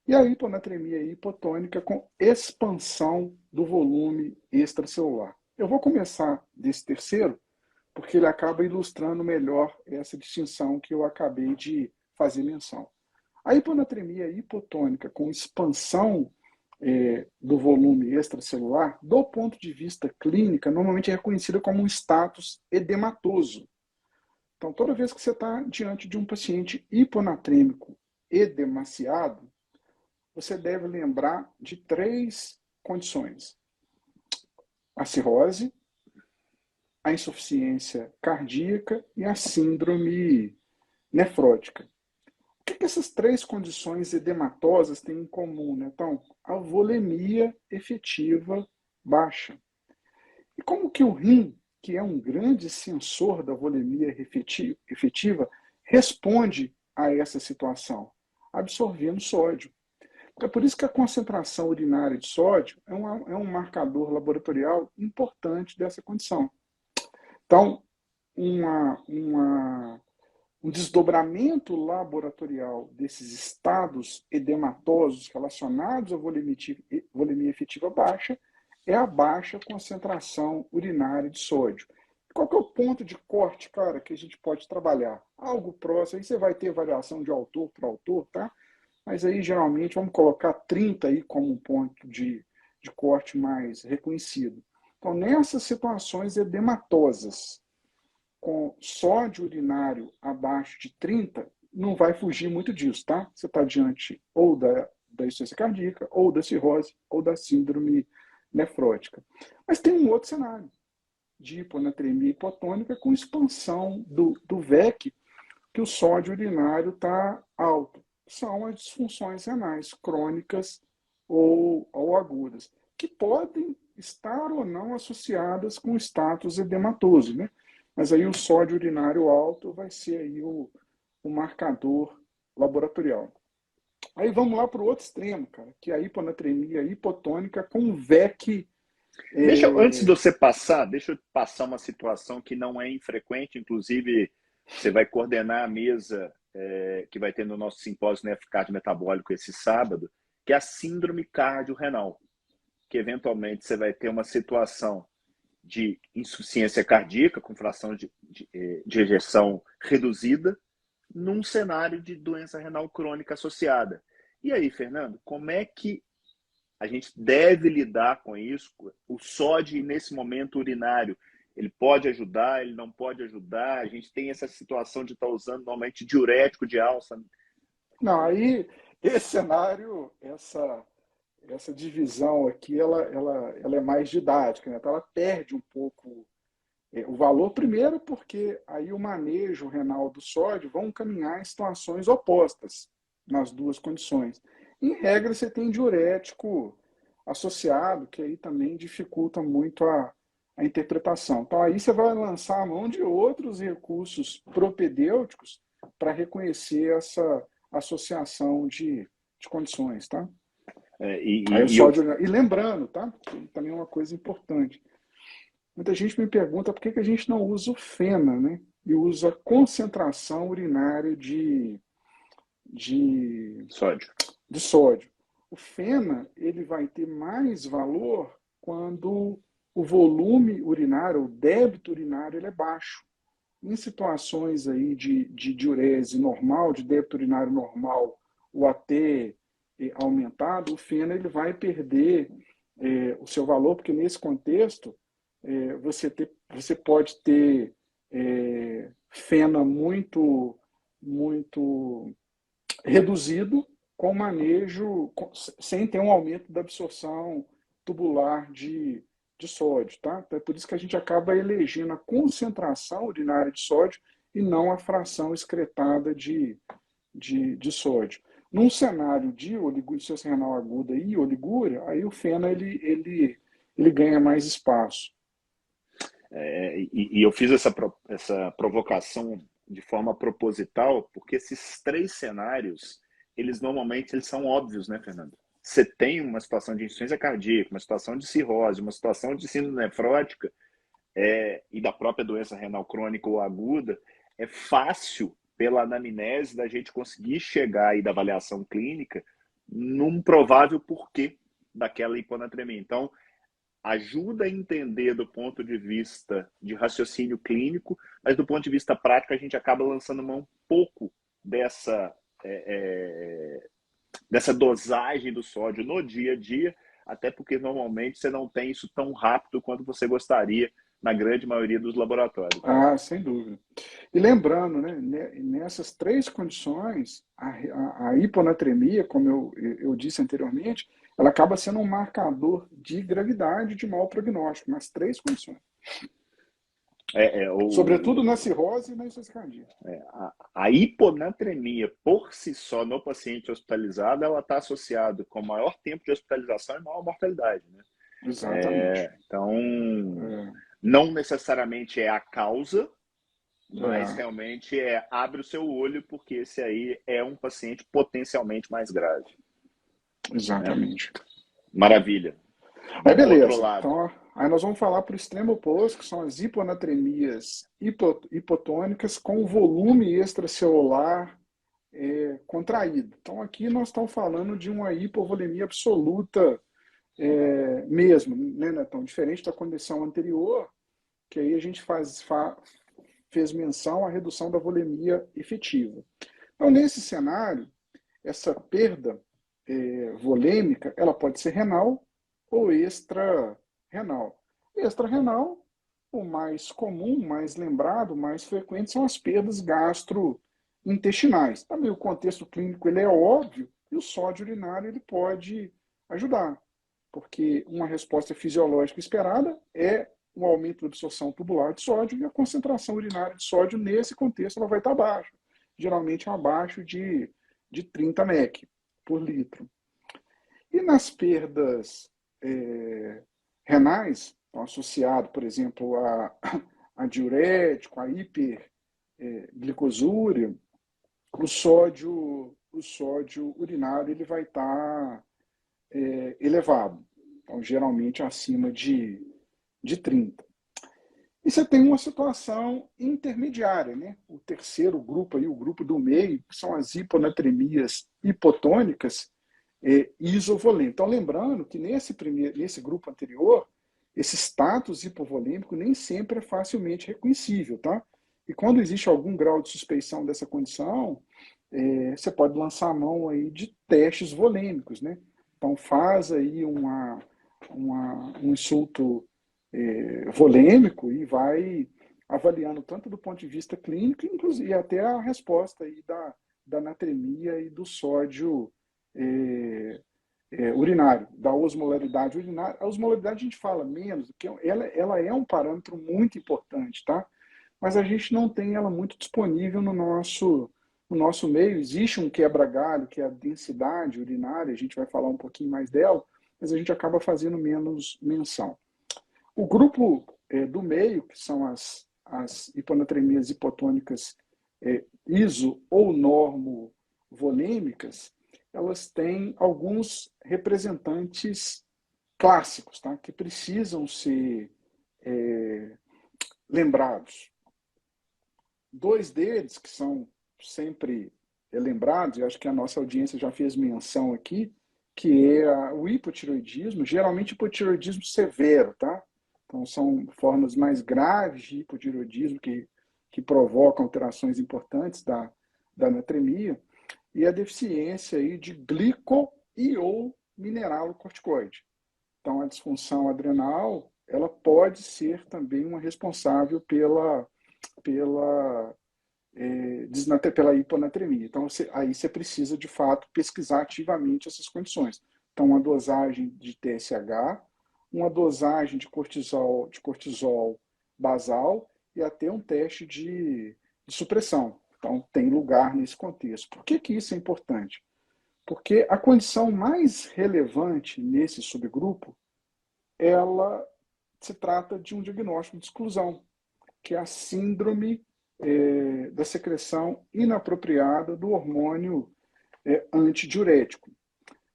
e a hiponatremia hipotônica com expansão do volume extracelular. Eu vou começar desse terceiro, porque ele acaba ilustrando melhor essa distinção que eu acabei de fazer menção. A hiponatremia hipotônica com expansão do volume extracelular, do ponto de vista clínica, normalmente é reconhecida como um status edematoso. Então, toda vez que você está diante de um paciente hiponatrêmico edemaciado, você deve lembrar de 3 condições: a cirrose, a insuficiência cardíaca e a síndrome nefrótica. O que essas 3 condições edematosas têm em comum, né? Então, a volemia efetiva baixa. E como que o rim, que é um grande sensor da volemia efetiva, responde a essa situação? Absorvendo sódio. É por isso que a concentração urinária de sódio é um marcador laboratorial importante dessa condição. Então, um desdobramento laboratorial desses estados edematosos relacionados à volemia efetiva baixa é a baixa concentração urinária de sódio. Qual que é o ponto de corte, cara, que a gente pode trabalhar? Algo próximo, aí você vai ter variação de autor para autor, tá? Mas aí, geralmente, vamos colocar 30 aí como um ponto de corte mais reconhecido. Então, nessas situações edematosas, com sódio urinário abaixo de 30, não vai fugir muito disso, tá? Você está diante ou da insuficiência cardíaca, ou da cirrose, ou da síndrome nefrótica. Mas tem um outro cenário, de hiponatremia hipotônica com expansão do VEC, que o sódio urinário está alto. São as disfunções renais crônicas ou agudas, que podem estar ou não associadas com o status edematoso, né? Mas aí o sódio urinário alto vai ser aí o marcador laboratorial. Aí vamos lá para o outro extremo, cara, que é a hiponatremia hipotônica com VEC. Antes de você passar, deixa eu passar uma situação que não é infrequente, inclusive você vai coordenar a mesa que vai ter no nosso simpósio nefrocardiometabólico esse sábado, que é a síndrome cardiorrenal, que eventualmente você vai ter uma situação de insuficiência cardíaca com fração de ejeção reduzida num cenário de doença renal crônica associada. E aí, Fernando, como é que a gente deve lidar com isso? O sódio, nesse momento urinário, ele pode ajudar, ele não pode ajudar? A gente tem essa situação de estar usando normalmente diurético de alça Não, aí esse cenário, essa divisão aqui, ela é mais didática, né? Então ela perde um pouco o valor, primeiro porque aí o manejo renal do sódio vão caminhar em situações opostas nas duas condições. Em regra, você tem diurético associado, que aí também dificulta muito a interpretação. Então aí você vai lançar a mão de outros recursos propedêuticos para reconhecer essa associação de condições, tá? Aí o sódio, e lembrando, tá? Que também é uma coisa importante. Muita gente me pergunta por que a gente não usa o FENA, né? E usa concentração urinária Sódio. de sódio. O FENA ele vai ter mais valor quando o volume urinário, o débito urinário, ele é baixo. Em situações aí de diurese normal, de débito urinário normal, ou até aumentado, o FENA ele vai perder o seu valor, porque nesse contexto você pode ter FENA muito reduzido com manejo, sem ter um aumento da absorção tubular de sódio, tá? Então é por isso que a gente acaba elegendo a concentração urinária de sódio e não a fração excretada de sódio. Num cenário de insuficiência renal aguda e oligúria, aí o FENA ele ganha mais espaço. E eu fiz essa provocação de forma proposital, porque esses três cenários, eles são óbvios, né, Fernando? Você tem uma situação de insuficiência cardíaca, uma situação de cirrose, uma situação de síndrome nefrótica e da própria doença renal crônica ou aguda, é fácil, pela anamnese, da gente conseguir chegar aí da avaliação clínica num provável porquê daquela hiponatremia. Então, ajuda a entender do ponto de vista de raciocínio clínico, mas do ponto de vista prático a gente acaba lançando mão um pouco dessa dosagem do sódio no dia a dia, até porque normalmente você não tem isso tão rápido quanto você gostaria na grande maioria dos laboratórios. Ah, sem dúvida. E lembrando, né, nessas três condições, a hiponatremia, como eu disse anteriormente, ela acaba sendo um marcador de gravidade de mau prognóstico, nas três condições. Sobretudo na cirrose e na insuficiência cardíaca. A hiponatremia, por si só, no paciente hospitalizado, ela está associada com maior tempo de hospitalização e maior mortalidade, né? Exatamente. Então, não necessariamente é a causa, mas realmente abre o seu olho, porque esse aí é um paciente potencialmente mais grave. Exatamente. Né? Maravilha. Aí beleza. Então, aí nós vamos falar para o extremo oposto, que são as hiponatremias hipotônicas com volume extracelular contraído. Então aqui nós estamos falando de uma hipovolemia absoluta mesmo, né, Netão? Diferente da condição anterior, que aí a gente fez menção à redução da volemia efetiva. Então, nesse cenário, essa perda volêmica, ela pode ser renal ou extra-renal. Extra-renal, o mais comum, mais lembrado, mais frequente são as perdas gastrointestinais. Também o contexto clínico ele é óbvio e o sódio urinário ele pode ajudar, porque uma resposta fisiológica esperada é um aumento da absorção tubular de sódio e a concentração urinária de sódio nesse contexto ela vai estar baixa, geralmente abaixo de 30 mEq por litro. E nas perdas renais, associado, por exemplo, a diurético, a hiperglicosúria, o sódio urinário ele vai estar elevado, então geralmente acima de 30. E você tem uma situação intermediária, né? O terceiro grupo aí, o grupo do meio, que são as hiponatremias hipotônicas isovolêmicas. Então, lembrando que nesse grupo anterior, esse status hipovolêmico nem sempre é facilmente reconhecível, tá? E quando existe algum grau de suspeição dessa condição, você pode lançar a mão aí de testes volêmicos, né? Então, faz aí um insulto volêmico e vai avaliando tanto do ponto de vista clínico, inclusive até a resposta aí da natremia e do sódio urinário, da osmolaridade urinária. A osmolaridade a gente fala menos, porque ela é um parâmetro muito importante, tá? Mas a gente não tem ela muito disponível no nosso meio. Existe um quebra-galho, que é a densidade urinária, a gente vai falar um pouquinho mais dela, mas a gente acaba fazendo menos menção. O grupo do meio, que são as hiponatremias hipotônicas iso ou normovolêmicas, elas têm alguns representantes clássicos, tá? Que precisam ser lembrados. Dois deles, que são sempre lembrados, e acho que a nossa audiência já fez menção aqui, que é o hipotireoidismo, geralmente hipotireoidismo severo, tá? Então, são formas mais graves de hipotireoidismo que provocam alterações importantes da natremia, e a deficiência aí de glico e ou mineralocorticoide. Então, a disfunção adrenal, ela pode ser também uma responsável pela hiponatremia. Então, aí você precisa, de fato, pesquisar ativamente essas condições. Então, uma dosagem de TSH, uma dosagem de cortisol basal e até um teste de supressão. Então, tem lugar nesse contexto. Por que isso é importante? Porque a condição mais relevante nesse subgrupo, ela se trata de um diagnóstico de exclusão, que é a síndrome da secreção inapropriada do hormônio antidiurético.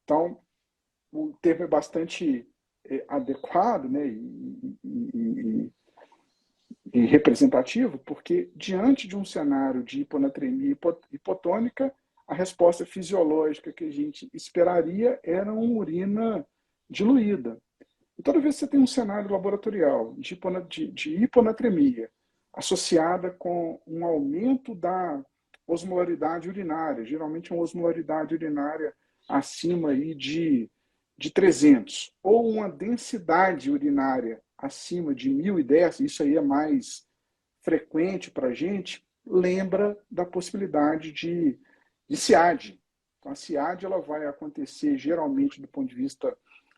Então, o termo é bastante adequado, né, e representativo, porque diante de um cenário de hiponatremia hipotônica, a resposta fisiológica que a gente esperaria era uma urina diluída. E toda vez que você tem um cenário laboratorial de hiponatremia associada com um aumento da osmolaridade urinária, geralmente uma osmolaridade urinária acima aí de 300, ou uma densidade urinária acima de 1.010, isso aí é mais frequente para a gente, lembra da possibilidade de SIAD. Então, a SIAD ela vai acontecer geralmente do ponto de vista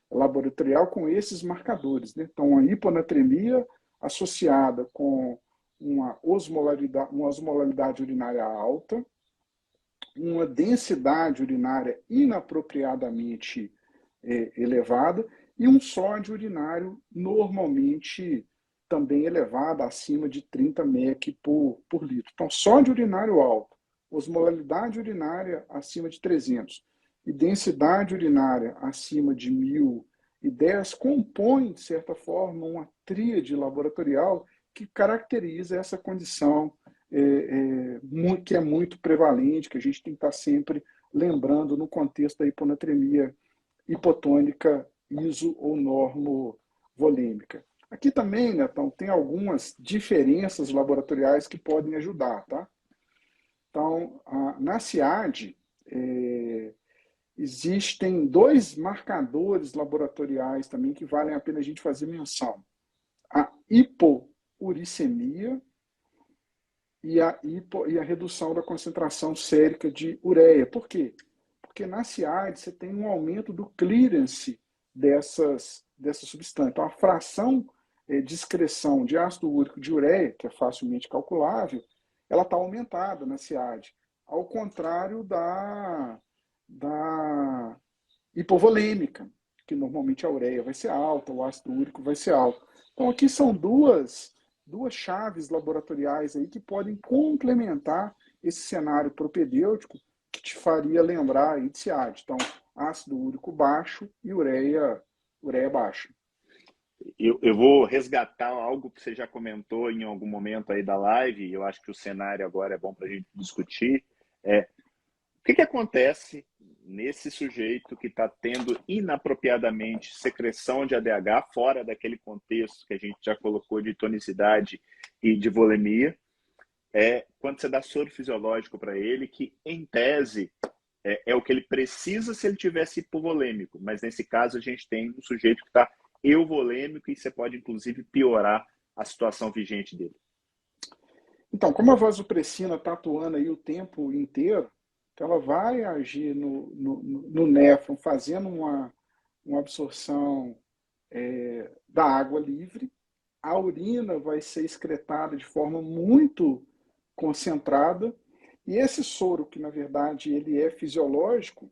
laboratorial com esses marcadores, né? Então, a hiponatremia associada com uma osmolaridade urinária alta, uma densidade urinária inapropriadamente elevada e um sódio urinário normalmente também elevado, acima de 30 mEq por litro. Então, sódio urinário alto, osmolaridade urinária acima de 300 e densidade urinária acima de 1.010 compõem, de certa forma, uma tríade laboratorial que caracteriza essa condição que é muito prevalente, que a gente tem que estar sempre lembrando no contexto da hiponatremia hipotônica iso ou normovolêmica. Aqui também, Netão, tem algumas diferenças laboratoriais que podem ajudar, tá? Então, na SIAD, existem dois marcadores laboratoriais também que valem a pena a gente fazer menção. A hipouricemia e a redução da concentração sérica de ureia. Por quê? Porque na SIAD você tem um aumento do clearance dessas substâncias. Então, a fração de excreção de ácido úrico de ureia, que é facilmente calculável, ela está aumentada na SIAD, ao contrário da hipovolêmica, que normalmente a ureia vai ser alta, o ácido úrico vai ser alto. Então, aqui são duas chaves laboratoriais aí que podem complementar esse cenário propedêutico que te faria lembrar aí de SIAD. Então, ácido úrico baixo e ureia baixa. Eu vou resgatar algo que você já comentou em algum momento aí da live, e eu acho que o cenário agora é bom para a gente discutir. O que acontece nesse sujeito que está tendo inapropriadamente secreção de ADH fora daquele contexto que a gente já colocou de tonicidade e de volemia, quando você dá soro fisiológico para ele, que em tese é o que ele precisa se ele tivesse hipovolêmico, mas nesse caso a gente tem um sujeito que está euvolêmico e você pode inclusive piorar a situação vigente dele. Então, como a vasopressina está atuando aí o tempo inteiro, Então, ela vai agir no néfron, fazendo uma absorção da água livre. A urina vai ser excretada de forma muito concentrada. E esse soro, que na verdade ele é fisiológico,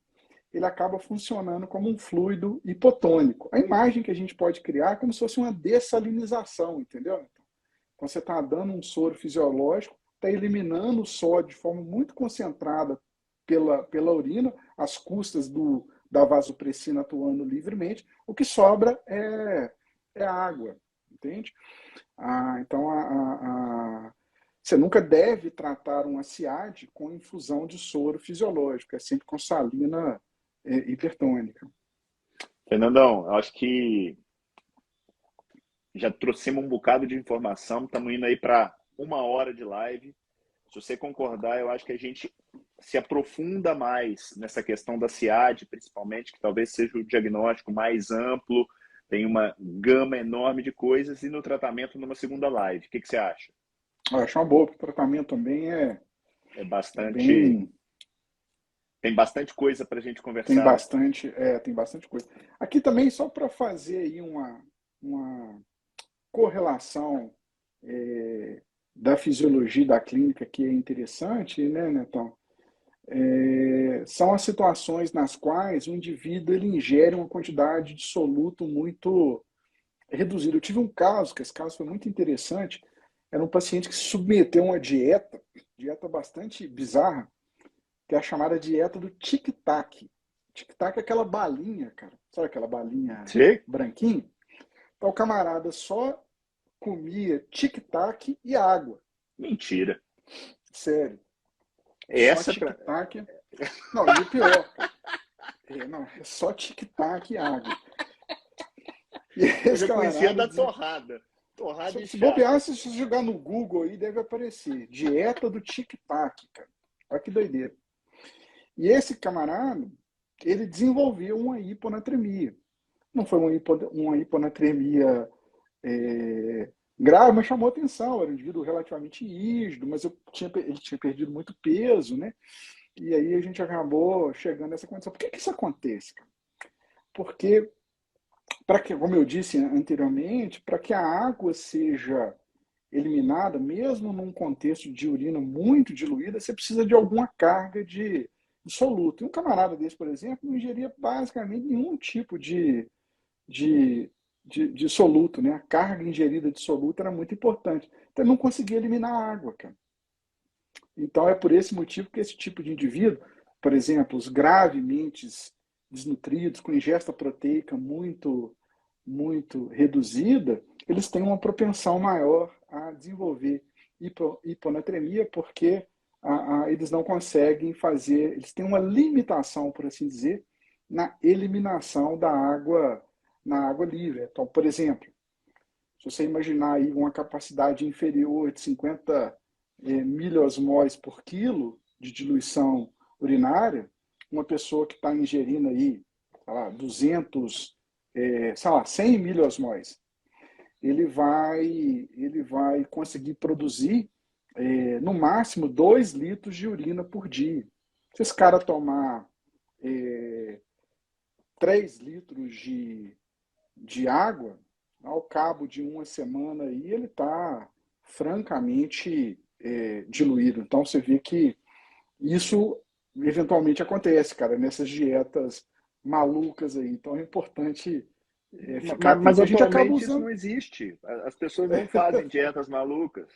ele acaba funcionando como um fluido hipotônico. A imagem que a gente pode criar é como se fosse uma dessalinização, entendeu? Então você está dando um soro fisiológico, está eliminando o sódio de forma muito concentrada pela urina, às custas da vasopressina atuando livremente. O que sobra é água, entende? Então, você nunca deve tratar uma SIAD com infusão de soro fisiológico, é sempre com salina hipertônica. Fernandão, eu acho que já trouxemos um bocado de informação, estamos indo aí para 1 hora de live. Se você concordar, eu acho que a gente se aprofunda mais nessa questão da SIAD, principalmente, que talvez seja o diagnóstico mais amplo, tem uma gama enorme de coisas, e no tratamento numa segunda live. O que você acha? Eu acho uma boa, porque o tratamento também É é bastante. bem. Tem bastante coisa para a gente Tem conversar, né? bastante coisa. Aqui também, só para fazer aí uma correlação da fisiologia da clínica que é interessante, né, Netão? São as situações nas quais o indivíduo ele ingere uma quantidade de soluto muito reduzida. Eu tive um caso, que esse caso foi muito interessante, era um paciente que se submeteu a uma dieta bastante bizarra, que é a chamada dieta do tic-tac. Tic-tac é aquela balinha, cara. Sabe aquela balinha Sim? branquinha? Então o camarada só comia tic-tac e água. Mentira. Sério. Só Essa pra... tic-tac. Não, e o pior, cara. Não, é só tic-tac e água. E Eu esse já conhecia camarada. da torrada. Torrada e Se chá. bobear, se você jogar no Google aí, deve aparecer. Dieta do tic-tac, cara. Olha que doideira. E esse camarada, ele desenvolveu uma hiponatremia. Não foi uma hiponatremia grave, mas chamou atenção. Era um indivíduo relativamente rígido, mas ele tinha perdido muito peso, né? E aí a gente acabou chegando nessa condição. Por que isso acontece, cara? Porque, como eu disse anteriormente, para que a água seja eliminada, mesmo num contexto de urina muito diluída, você precisa de alguma carga de soluto. E um camarada desse, por exemplo, não ingeria basicamente nenhum tipo de soluto, né? A carga ingerida de soluto era muito importante. Então, ele não conseguia eliminar a água, cara. Então, é por esse motivo que esse tipo de indivíduo, por exemplo, os gravemente desnutridos, com ingesta proteica muito reduzida, eles têm uma propensão maior a desenvolver hiponatremia, porque eles não conseguem fazer, eles têm uma limitação, por assim dizer, na eliminação da água na água livre. Então, por exemplo, se você imaginar aí uma capacidade inferior de 50 miliosmóis por quilo de diluição urinária, uma pessoa que está ingerindo aí, sei lá, 200, sei lá, 100 miliosmóis, ele vai conseguir produzir no máximo 2 litros de urina por dia. Se esse cara tomar 3 litros de água, ao cabo de uma semana aí, ele está francamente diluído. Então você vê que isso eventualmente acontece, cara, nessas dietas malucas aí. Então é importante ficar Mas atento. A gente acaba atualmente isso usando. não existe. As pessoas não fazem dietas malucas.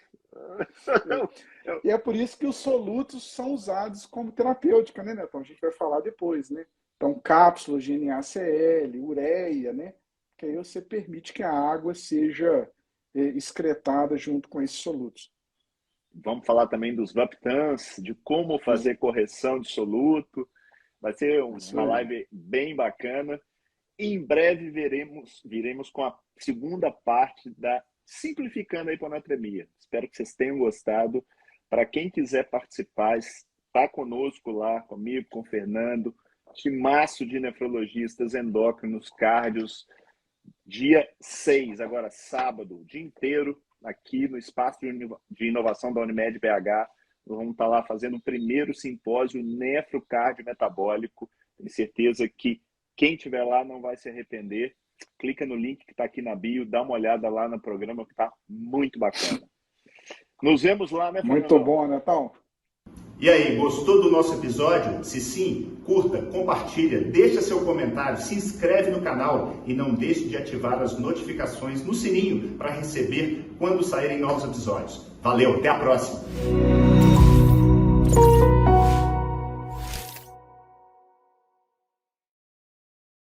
E é por isso que os solutos são usados como terapêutica, né, Netão? A gente vai falar depois, né? Então, cápsulas de NaCl, ureia, né? Que aí você permite que a água seja excretada junto com esses solutos. Vamos falar também dos Vaptans, de como fazer correção de soluto. Vai ser Isso uma aí. live bem bacana. Em breve viremos com a segunda parte da Simplificando a Hiponatremia. Espero que vocês tenham gostado. Para quem quiser participar, está conosco lá, comigo, com o Fernando, timaço de nefrologistas, endócrinos, cardios, dia 6, agora sábado, o dia inteiro, aqui no Espaço de Inovação da Unimed BH, Nós vamos estar lá fazendo o primeiro simpósio nefrocardiometabólico. Tenho certeza que quem estiver lá não vai se arrepender. Clica no link que está aqui na bio, dá uma olhada lá no programa que está muito bacana. Nos vemos lá, né, Fernando? Muito bom, Netão. E aí, gostou do nosso episódio? Se sim, curta, compartilha, deixa seu comentário, se inscreve no canal e não deixe de ativar as notificações no sininho para receber quando saírem novos episódios. Valeu, até a próxima!